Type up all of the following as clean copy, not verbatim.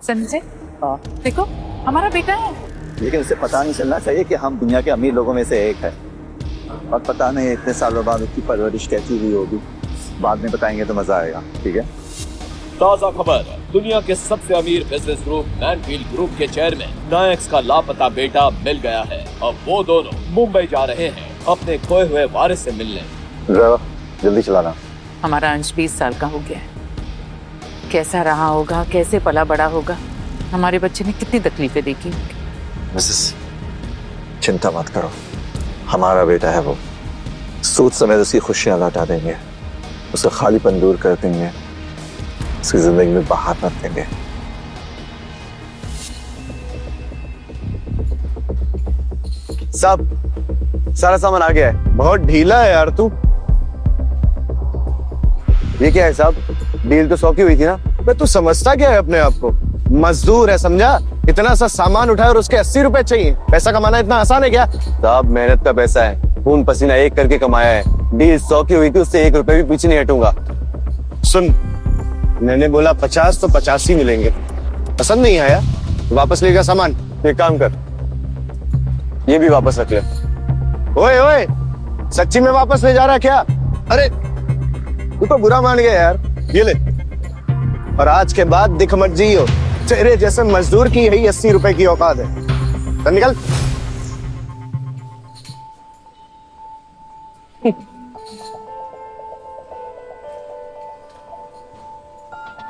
संजय, हाँ। देखो हमारा बेटा है। लेकिन उसे पता नहीं चलना चाहिए कि हम दुनिया के अमीर लोगों में से एक है। और पता नहीं इतने सालों बाद उसकी परवरिश कैसी हुई होगी, बाद में बताएंगे तो मजा आएगा। ठीक है। ताजा खबर, दुनिया के सबसे अमीर बिजनेस ग्रुप मैनफील्ड ग्रुप के चेयरमैन नायक का लापता बेटा मिल गया है। अब वो दोनों मुंबई जा रहे हैं अपने खोए हुए वारिस से मिलने। जल्दी चलाना। हमारा अंश 20 साल का हो गया है। कैसा रहा होगा, कैसे पला बड़ा होगा, हमारे बच्चे ने कितनी तकलीफें देखी। मिसेस, चिंता मत करो, हमारा बेटा है वो। सूद समेत उसकी खुशियां लौटा देंगे, उसका खालीपन दूर कर देंगे, उसकी जिंदगी में बाहर मत देंगे। सब सारा सामान आ गया है। बहुत ढीला है यार तू। ये क्या है साहब? डील तो 100 की हुई थी ना? मैं तू समझता क्या है अपने आप को? मजदूर है समझा? इतना सा सामान उठाया और उसके 80 रुपए चाहिए। पैसा कमाना इतना आसान है क्या? साहब मेहनत का पैसा है, खून पसीना एक करके कमाया है। डील 100 की हुई थी, उससे 1 रुपए भी पीछे नहीं हटूंगा। सुन, मैंने बोला 50 तो 50 ही मिलेंगे। पसंद नहीं आया वापस लेगा सामान। एक काम कर, ये भी वापस रख ले। ओए ओए, सच्ची में वापस ले जा रहा क्या? अरे तू तो बुरा मान गया यार। ये ले, और आज के बाद दिख मत जियो। तेरे जैसे मजदूर की यही 80 रुपए की औकात है। तो निकल।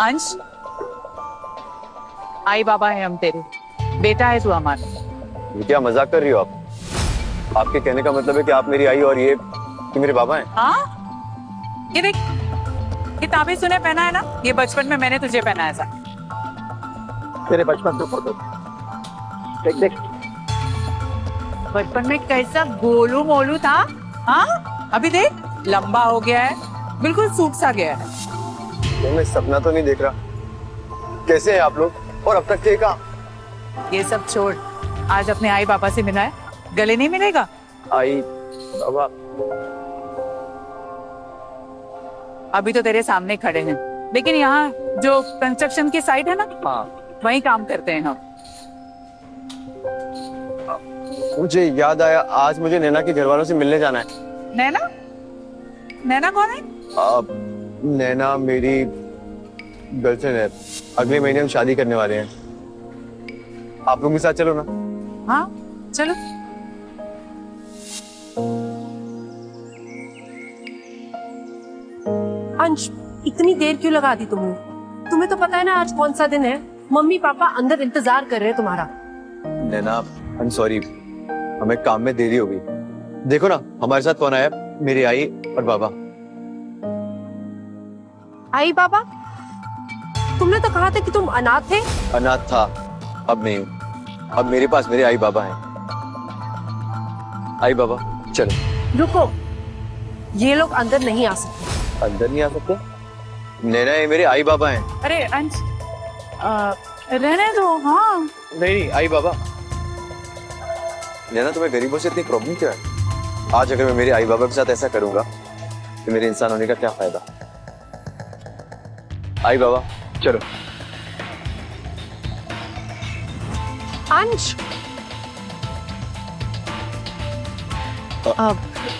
अंश, आई बाबा है हम तेरे, बेटा है तू हमारा। ये क्या मजाक कर रही हो आप? आपके कहने का मतलब है कि आप मेरी आई और ये मेरे बाबा हैं? हाँ, ये देख, किताबें तूने पहना है ना, ये बचपन में मैंने तुझे पहना है। तेरे बचपन का फोटो देख देख। बचपन में कैसा गोलू मोलू था, हाँ अभी देख लंबा हो गया है, बिल्कुल सूट सा गया है। मैं सपना तो नहीं देख रहा। कैसे हैं आप लोग? और अब तक थे कहाँ? ये सब छोड़, आज अपने आई बाबा से मिला है, गले नहीं मिलेगा? आई बाबा अभी तो तेरे सामने खड़े हैं, लेकिन यहाँ जो कंस्ट्रक्शन की साइट है ना, हाँ, वहीं काम करते हैं हम। मुझे याद आया, आज मुझे नैना के घर वालों से मिलने जाना है। नैना? नैना कौन है? नैना मेरी गर्लफ्रेंड है। अगले महीने हम शादी करने वाले हैं। आप लोग के साथ चलो ना। हाँ चलो। अंश, इतनी देर क्यों लगा दी तुमने? तुम्हें तो पता है ना आज कौन सा दिन है। मम्मी पापा अंदर इंतजार कर रहे हैं तुम्हारा। नैना, आई एम सॉरी, हमें काम में देरी हो गई। देखो ना हमारे साथ कौन आया, मेरी आई और बाबा। आई बाबा? तुमने तो कहा था कि तुम अनाथ थे। अनाथ था, अब नहीं हूँ। अब मेरे पास मेरे आई बाबा हैं। आई बाबा चलो। रुको, ये लोग अंदर नहीं आ सकते। अंदर नहीं आ सकते? नैना, ये मेरे आई बाबा हैं। अरे अंश, रहने दो। हाँ नहीं आई बाबा। नैना, तुम्हें गरीबों से इतनी प्रॉब्लम क्या है? आज अगर मैं मेरे आई बाबा के साथ ऐसा करूंगा तो मेरे इंसान होने का क्या फायदा? आई बाबा चलो। अंश,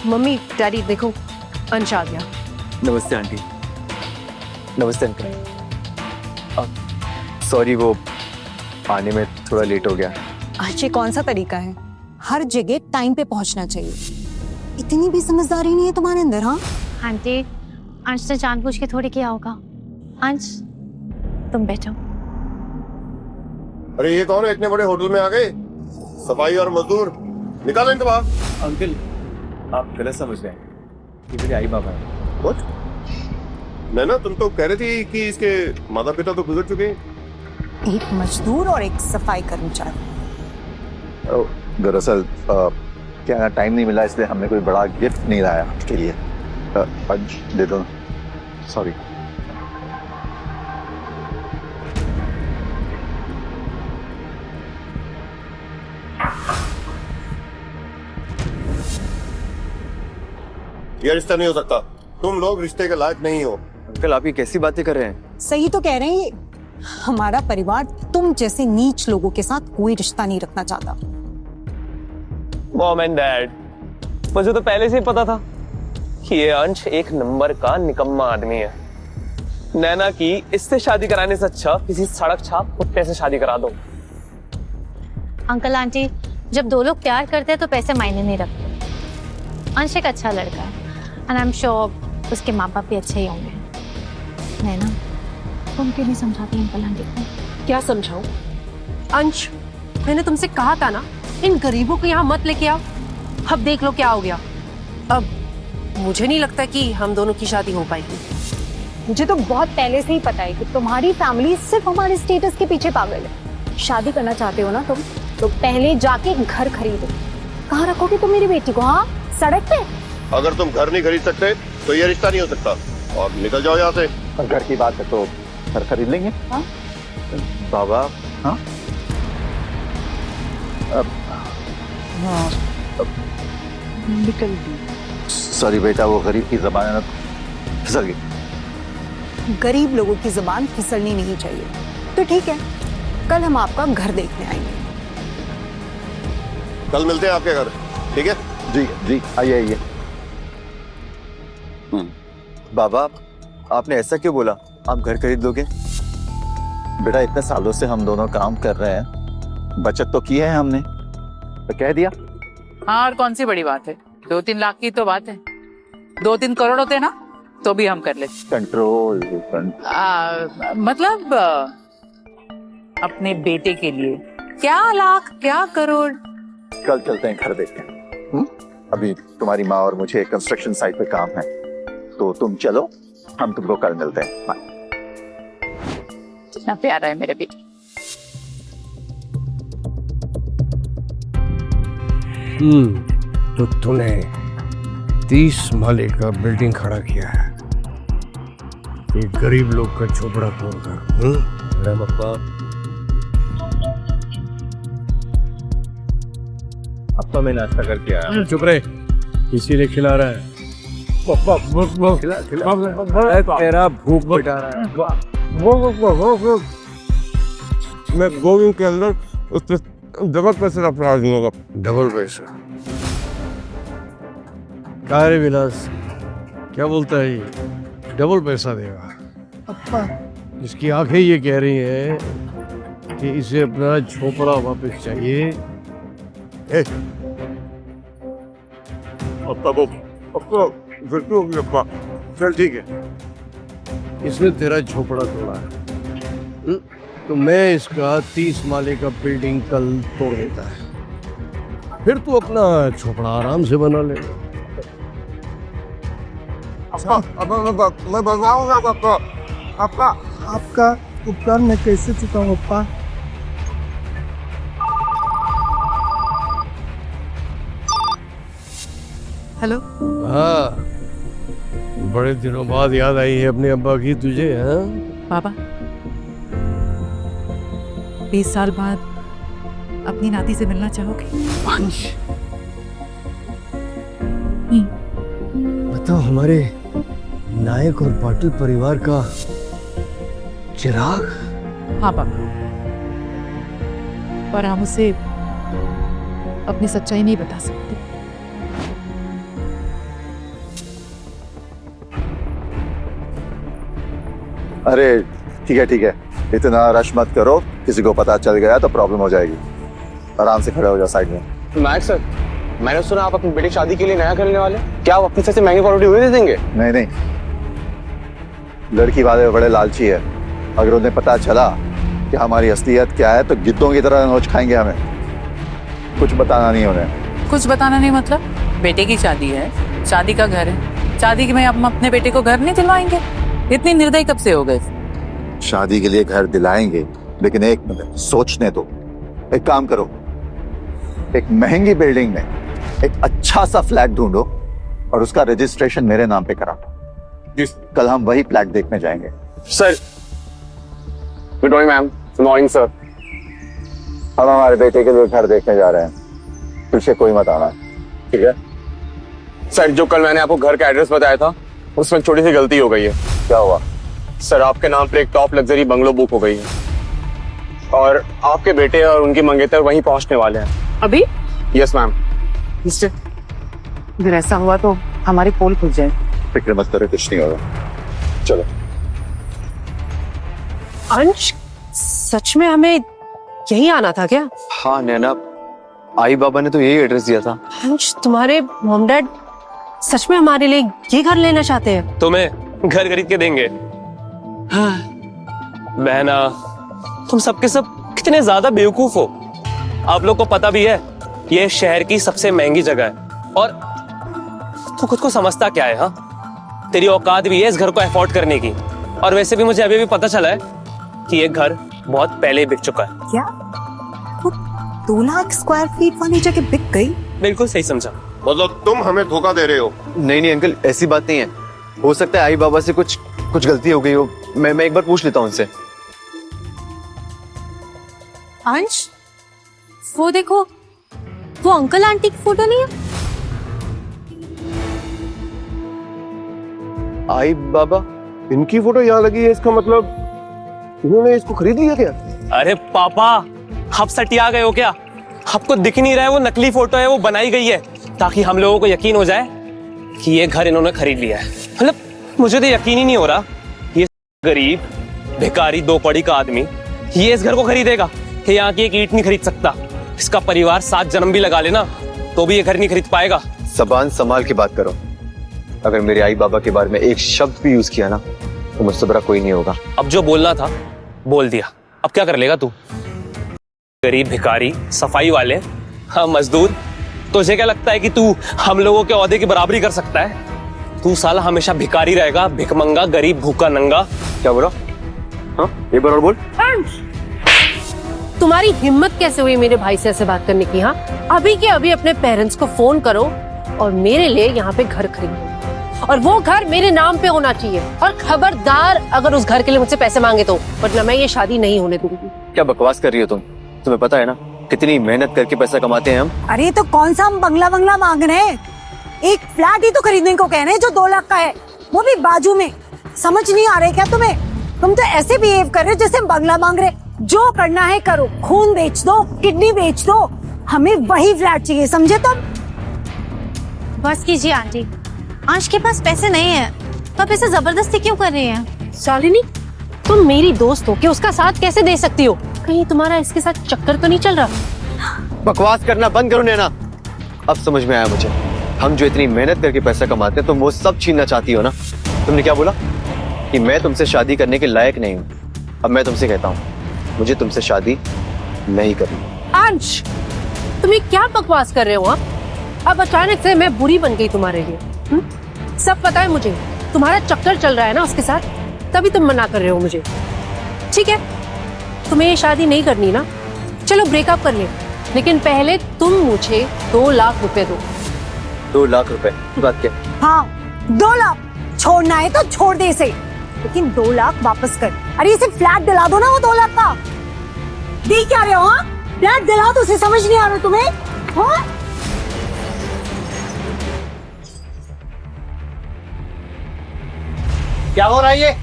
मम्मी डैडी देखो, अंश आ गया। नमस्ते आंटी। नमस्ते अंकल। सॉरी, वो आने में थोड़ा लेट हो गया। आज ये कौन सा तरीका है? हर जगह टाइम पे पहुंचना चाहिए। इतनी भी समझदारी नहीं है तुम्हारे अंदर। हाँ आंटी, अंश ने जानबूझ के थोड़ी किया होगा। अंश तुम बैठो। अरे ये कौन है? इतने बड़े होटल में आ गए? सफाई और मजदूर निकालो इनको बाहर। अंकल, आप गलत समझ रहे हैं। ये मेरे आई बाबा हैं। What? नैना, तुम तो कह रही थी कि इसके माता पिता तो गुजर चुके हैं। एक मजदूर और एक सफाई कर्मचारी। दरअसल क्या टाइम नहीं मिला, इसलिए हमने कोई बड़ा गिफ्ट नहीं लाया आपके लिए। आज दे दो। सॉरी। ये रिश्ता नहीं हो सकता। तुम लोग रिश्ते के लायक नहीं हो। अंकल, आप ये कैसी बातें कर रहे हैं? सही तो कह रहे हैं ये। हमारा परिवार तुम जैसे नीच लोगों के साथ कोई रिश्ता नहीं रखना चाहता। मॉम एंड डैड, मुझे तो पहले से ही पता था कि ये अंश एक नंबर का निकम्मा आदमी है। नैना की इससे शादी कराने से अच्छा किसी सड़क छाप कुत्ते से शादी करा दो। अंकल आंटी, जब दो लोग प्यार करते हैं तो पैसे मायने नहीं रखते। अंश एक अच्छा लड़का है एंड आई एम श्योर उसके माँ बाप भी अच्छे ही होंगे। नैना, तुम क्यों नहीं समझाती अंकल आंटी को? क्या समझाऊं? अंश, मैंने तुमसे कहा था ना, इन गरीबों को यहाँ मत लेके आओ। अब देख लो क्या हो गया। अब मुझे नहीं लगता कि हम दोनों की शादी हो पाएगी। मुझे तो बहुत पहले से ही पता है कि तुम्हारी फैमिली सिर्फ हमारे स्टेटस के पीछे पागल है। शादी करना चाहते हो ना तुम, तो पहले जाके घर खरीदो। कहाँ रखोगे तुम मेरी बेटी को? हाँ, सड़क पे? अगर तुम घर नहीं खरीद सकते तो ये रिश्ता नहीं हो सकता और निकल जाओ यहाँ से। और घर की बात है तो घर खरीद लेंगे। हाँ बाबा। हाँ सॉरी बेटा, वो गरीब की जबान है ना, फिसल गई। गरीब लोगों की जुबान फिसलनी नहीं चाहिए। तो ठीक है, कल हम आपका घर देखने आएंगे। कल मिलते हैं आपके घर, ठीक है? जी जी, आइए आइए। बाबा, आपने ऐसा क्यों बोला? आप घर खरीद लोगे? बेटा, इतने सालों से हम दोनों काम कर रहे हैं, बचत तो की है हमने, तो कह दिया। हाँ, और कौन सी बड़ी बात है? 2-3 लाख की तो बात है। 2-3 करोड़ होते ना तो भी हम कर लेते। कंट्रोल मतलब अपने बेटे के लिए क्या लाख क्या करोड़। कल चलते हैं घर देखते। अभी तुम्हारी माँ और मुझे कंस्ट्रक्शन साइट पे काम है, तो तुम चलो, हम तुमको कल मिलते हैं। बाय। कितना प्यारा है मेरे बेटे। तो तूने 30 माले का बिल्डिंग खड़ा किया है, एक गरीब लोग का झोपड़ा तोड़कर। अरे पप्पा, अब तो मैं नाश्ता करके आया। चुप रहे, इसीलिए खिला रहा है। तेरा भूख मिटा रहा है। मैं 2 दिन के अंदर उससे डबल पैसे अपना दूंगा। डबल पैसा? क्या रे विलास, क्या बोलता है ये? डबल पैसा देगा? पप्पा, इसकी आंखें ये कह रही हैं कि इसे अपना झोपड़ा वापस चाहिए। चल ठीक है, इसने तेरा झोपड़ा तोड़ा है, तो मैं इसका 30 माले का बिल्डिंग कल तोड़ देता है, फिर तू अपना झोपड़ा आराम से बना लेगा। मैं बताऊंगा पापा। पापा, आपका उपकार मैं कैसे चुकाऊं पप्पा? हेलो। हाँ, बड़े दिनों बाद याद आई है अपने अब्बा की तुझे? हाँ बाबा, 20 साल बाद अपनी नाती से मिलना चाहोगे? अंश, बताओ, हमारे नायक और पाटिल परिवार का चिराग? हाँ बाबा, पर हम उसे अपनी सच्चाई नहीं बता सकते। अरे ठीक है, इतना रश मत करो, किसी को पता चल गया तो प्रॉब्लम हो जाएगी। आराम से खड़े हो जाओ साइड में। नायक सर, मैंने सुना आप अपनी बेटी की शादी के लिए नया करने वाले, क्या आप अपनी सबसे महंगी प्रॉपर्टी हुए दे देंगे? नहीं, लड़की वाले बड़े लालची है। अगर उन्हें पता चला कि हमारी असलियत क्या है तो गिद्धों की तरह नोच खाएंगे हमें। कुछ बताना नहीं उन्हें। कुछ बताना नहीं मतलब? बेटे की शादी है, शादी का घर है, शादी में हम अपने बेटे को घर नहीं दिलवाएंगे? इतनी निर्दयी कब से हो गए? शादी के लिए घर दिलाएंगे, लेकिन एक मिनट सोचने दो। एक काम करो, एक महंगी बिल्डिंग में एक अच्छा सा फ्लैट ढूंढो और उसका रजिस्ट्रेशन मेरे नाम पे करा। कल हम वही फ्लैट देखने जाएंगे। Sir, good morning ma'am. Good morning sir. हम हमारे बेटे के लिए घर देखने जा रहे हैं, पीछे कोई मत आना, ठीक है? सर, जो कल मैंने आपको घर का एड्रेस बताया था उसमें छोटी सी गलती हो गई है। क्या हुआ? सर आपके नाम पे एक टॉप लग्जरी बंगलो बुक हो गई है और आपके बेटे और उनके मंगेतर वहीं पहुंचने वाले हैं। अभी यस मैम। मिस्टर, अगर ऐसा हुआ तो हमारी पोल खुल जाए। फिक्र मत करो, कुछ नहीं होगा। चलो। अंश, सच में हमें यही आना था क्या? हाँ नैना, आई बाबा ने तो यही एड्रेस दिया था। अंश, तुम्हारे मॉम डैड सच में हमारे लिए ये घर लेना चाहते हैं? तुम्हें घर खरीद के देंगे। हाँ। बहना, तुम सबके सब कितने ज्यादा बेवकूफ हो। आप लोग को पता भी है ये शहर की सबसे महंगी जगह है और तू खुद को समझता क्या है? हाँ, तेरी औकात भी है इस घर को अफोर्ड करने की। और वैसे भी मुझे अभी भी पता चला है कि ये घर बहुत पहले बिक चुका है। क्या? वो 2 लाख स्क्वायर फीट वाली जगह बिक गई? बिल्कुल सही समझा। मतलब तुम हमें धोखा दे रहे हो? नहीं नहीं अंकल, ऐसी बात नहीं है। हो सकता है आई बाबा से कुछ गलती हो गई हो। मैं एक बार पूछ लेता हूँ उनसे। अंश, वो देखो, वो अंकल आंटी की फोटो नहीं है? आई बाबा? इनकी फोटो यहाँ लगी है, इसका मतलब इन्होंने इसको खरीद लिया क्या? अरे पापा, आप सटिया गए हो क्या? आपको दिख नहीं रहा है वो नकली फोटो है, वो बनाई गई है ताकि हम लोगों को यकीन हो जाए कि ये घर इन्होंने खरीद लिया है। मतलब मुझे तो यकीन ही नहीं हो रहा, ये गरीब भिखारी 2 कौड़ी का आदमी ये इस घर को खरीदेगा। ये यहाँ की एक ईंट नहीं खरीद सकता। इसका परिवार 7 जन्म भी लगा लेना तो भी ये घर नहीं खरीद पाएगा। जबान संभाल के बात करो। अगर मेरे आई बाबा के बारे में एक शब्द भी यूज किया ना तो मुझसे बड़ा कोई नहीं होगा। अब जो बोलना था बोल दिया, अब क्या कर लेगा तू? गरीब भिखारी, सफाई वाले, हाँ मजदूर, तुझे क्या लगता है कि तू हम लोगों के औहदे की बराबरी कर सकता है? तू साला हमेशा भिखारी रहेगा, भिखमंगा, गरीब, भूखा, नंगा। क्या बोला? हाँ एक बार और बोल। तुम्हारी हिम्मत कैसे हुई मेरे भाई से ऐसे बात करने की? हाँ, अभी के अभी अपने पेरेंट्स को फोन करो और मेरे लिए यहाँ पे घर खरीदो और वो घर मेरे नाम पे होना चाहिए। और खबरदार अगर उस घर के लिए मुझसे पैसे मांगे तो, वरना मैं ये शादी नहीं होने दूंगी। क्या बकवास कर रही हो तुम? तुम्हें पता है ना कितनी मेहनत करके पैसा कमाते हैं हम। अरे तो कौन सा हम बंगला मांग रहे हैं? एक फ्लैट ही तो खरीदने को कह रहे हैं जो 2 लाख का है, वो भी बाजू में। समझ नहीं आ रहे क्या तुम्हें? तुम तो ऐसे बिहेव कर रहे हो जैसे हम बंगला मांग रहे। जो करना है करो, खून बेच दो, किडनी बेच दो, हमें वही फ्लैट चाहिए, समझे तुम? बस कीजिए आंटी, अंश के पास पैसे नहीं है तो आप इसे जबरदस्ती क्यों कर रही हैं? शालिनी, तुम मेरी दोस्त हो के उसका साथ कैसे दे सकती हो? कहीं तुम्हारा इसके साथ चक्कर तो नहीं चल रहा? बकवास करना बंद करो नैना। अब समझ में आया मुझे, हम जो इतनी मेहनत करके पैसा कमाते हैं तुम वो सब छीनना चाहती हो ना। तुमने क्या बोला? कि मैं तुमसे शादी करने के लायक नहीं हूँ। अब मैं तुमसे कहता हूँ, मुझे तुमसे शादी नहीं करनी। अंश, तुम ये क्या बकवास कर रहे हो? अब अचानक से मैं बुरी बन गई तुम्हारे लिए? सब पता है मुझे, तुम्हारा चक्कर चल रहा है ना उसके साथ, तभी तुम मना कर रहे हो मुझे। ठीक है, तुम्हें ये शादी नहीं करनी ना, चलो ब्रेकअप कर ले, लेकिन पहले तुम मुझे 2 लाख रुपए दो। 2 लाख रुपए? बात क्या? हाँ 2 लाख। छोड़ना है तो छोड़ दे इसे, लेकिन 2 लाख वापस कर। अरे इसे फ्लैट दिला दो ना वो 2 लाख का। देख क्या रहे हो? हाँ, फ्लैट दिला दो, उसे समझ नहीं आ रहा तुम्हें? हाँ? क्या हो रहा है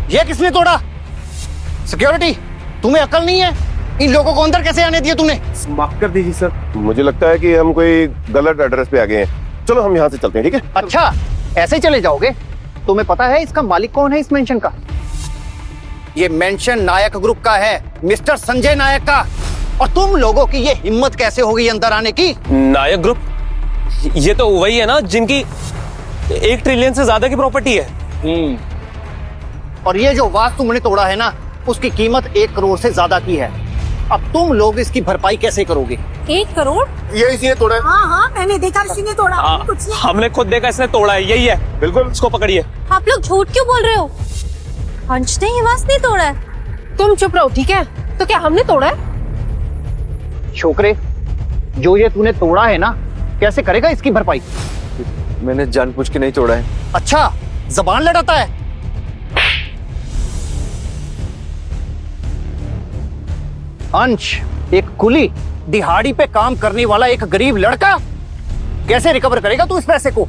ये किसने तोड़ा? सिक्योरिटी, तुम्हें अकल नहीं है? इन लोगों को अंदर कैसे आने दिया तूने? माफ कर दीजिए सर, मुझे लगता है कि हम कोई गलत एड्रेस पे आ गए हैं। चलो हम यहाँ से चलते हैं, ठीक है? अच्छा, ऐसे ही चले जाओगे? तुम्हें पता है इसका मालिक कौन है इस मेंशन का? ये मेंशन नायक ग्रुप का है, मिस्टर संजय नायक का। और तुम लोगों की ये हिम्मत कैसे हो गई अंदर आने की? नायक ग्रुप? ये तो वही है ना जिनकी 1 ट्रिलियन से ज्यादा की प्रॉपर्टी है। और ये जो वास्तु तुमने तोड़ा है ना, उसकी कीमत 1 करोड़ से ज्यादा की है। अब तुम लोग इसकी भरपाई कैसे करोगे? 1 करोड़? ये इसी ने तोड़ा है। हाँ हाँ, मैंने देखा इसी ने तोड़ा। कुछ नहीं। हमने खुद देखा इसने तोड़ा है, यही है। बिल्कुल, इसको पकड़िए। आप लोग झूठ क्यों बोल रहे हो? अंश ने ये वास नहीं तोड़ा है। तुम चुप रहो, ठीक है? तो क्या हमने तोड़ा है? छोकरे, जो ये तूने तोड़ा है ना, कैसे करेगा इसकी भरपाई? मैंने जानबूझ के नहीं तोड़ा है। अच्छा, जबान लड़ाता है। अंश, एक कुली दिहाड़ी पे काम करने वाला एक गरीब लड़का, कैसे रिकवर करेगा तू इस पैसे को?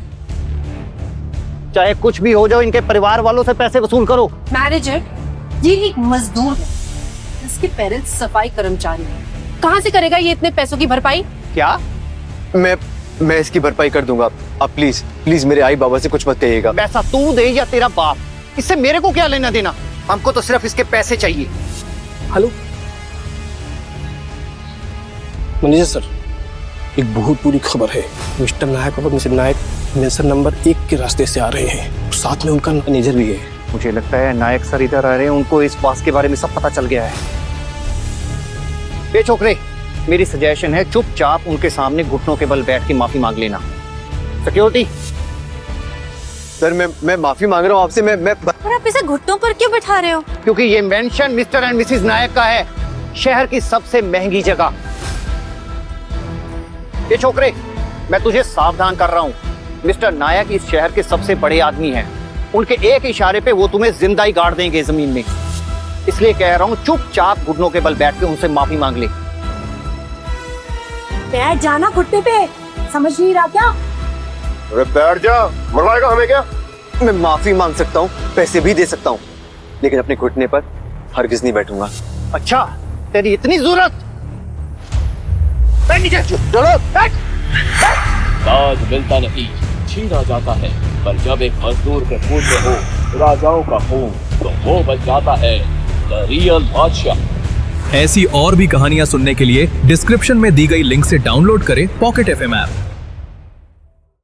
चाहे कुछ भी हो जाओ, इनके परिवार वालों से पैसे वसूल करो। मैनेजर, ये एक मजदूर है, इसके पेरेंट्स सफाई कर्मचारी हैं। कहाँ से करेगा ये इतने पैसों की भरपाई? क्या? मैं इसकी भरपाई कर दूंगा। आप प्लीज प्लीज मेरे आई बाबा से कुछ मत कहिएगा। पैसा तू दे या तेरा बाप, इससे मेरे को क्या लेना देना? हमको तो सिर्फ इसके पैसे चाहिए। हेलो मैनेजर सर, एक बहुत बुरी खबर है। मिस्टर नायक और मिसेस नायक मेंशन नंबर 1 के रास्ते से आ रहे हैं, साथ में उनका मैनेजर भी है। मुझे लगता है नायक सर इधर आ रहे हैं, उनको इस बात के बारे में सब पता चल गया है। ये छोकरे, मेरी सजेशन है चुपचाप उनके सामने घुटनों के बल बैठ के माफी मांग लेना। सिक्योरिटी। सर मैं माफी मांग रहा हूँ आपसे। मैं और आप इसे घुटनों पर क्यों बैठा रहे हो? क्योंकि ये मेंशन मिस्टर एंड मिसेस नायक का है, शहर की सबसे महंगी जगह। ये छोकरे, मैं तुझे सावधान कर रहा हूँ, मिस्टर नायक इस शहर के सबसे बड़े आदमी हैं। उनके एक इशारे पे वो तुम्हें जिंदा ही गाड़ देंगे जमीन में। इसलिए कह रहा हूँ चुपचाप घुटनों के बल बैठ के उनसे माफी मांग ले। बैठ जाना घुटने पे, समझ नहीं रहा क्या? अरे बैठ जा, मरवाएगा हमें क्या? मैं माफी मांग सकता हूँ, पैसे भी दे सकता हूँ, लेकिन अपने घुटने पर हरगिज नहीं बैठूंगा। अच्छा, तेरी इतनी जरूरत? बैठ नीचे, चलो बैठ। ताज मिलता नहीं, छीना जाता है, पर जब एक मजदूर के खून में हो राजाओं का खून, तो वो बन जाता है द रियल बादशाह। ऐसी और भी कहानियां सुनने के लिए डिस्क्रिप्शन में दी गई लिंक से डाउनलोड करें पॉकेट FM ऐप।